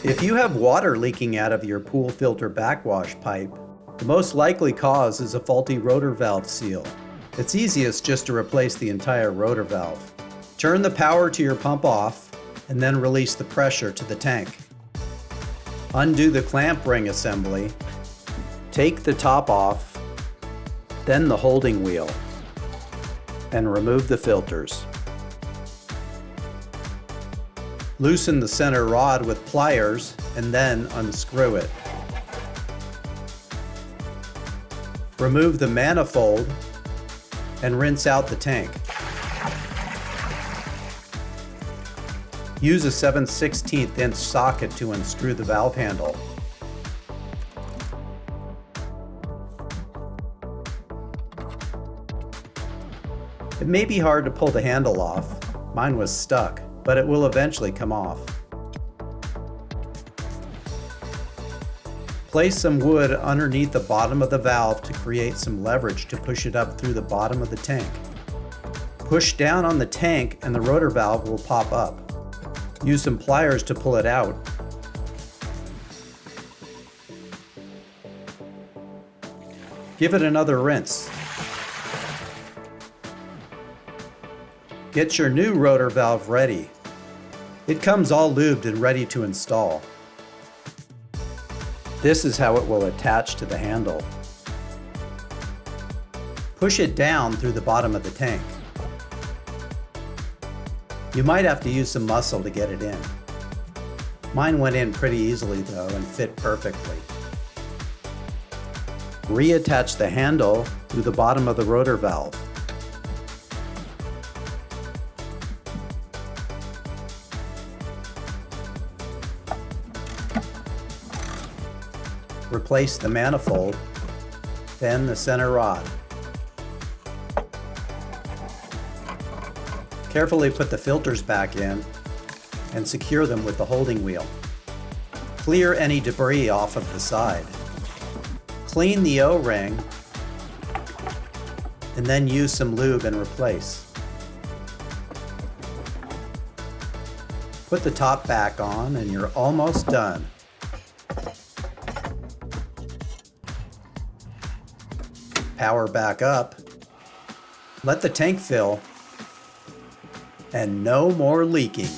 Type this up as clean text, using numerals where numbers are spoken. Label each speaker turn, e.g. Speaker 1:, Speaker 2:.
Speaker 1: If you have water leaking out of your pool filter backwash pipe, the most likely cause is a faulty rotor valve seal. It's easiest just to replace the entire rotor valve. Turn the power to your pump off and then release the pressure to the tank. Undo the clamp ring assembly, take the top off, then the holding wheel, and remove the filters. Loosen the center rod with pliers and then unscrew it. Remove the manifold and rinse out the tank. Use a 7/16 inch socket to unscrew the valve handle. It may be hard to pull the handle off. Mine was stuck, but it will eventually come off. Place some wood underneath the bottom of the valve to create some leverage to push it up through the bottom of the tank. Push down on the tank and the rotor valve will pop up. Use some pliers to pull it out. Give it another rinse. Get your new rotor valve ready. It comes all lubed and ready to install. This is how it will attach to the handle. Push it down through the bottom of the tank. You might have to use some muscle to get it in. Mine went in pretty easily though and fit perfectly. Reattach the handle through the bottom of the rotor valve. Replace the manifold, then the center rod. Carefully put the filters back in and secure them with the holding wheel. Clear any debris off of the side. Clean the O-ring and then use some lube and replace. Put the top back on and you're almost done. Power back up, let the tank fill, and no more leaking.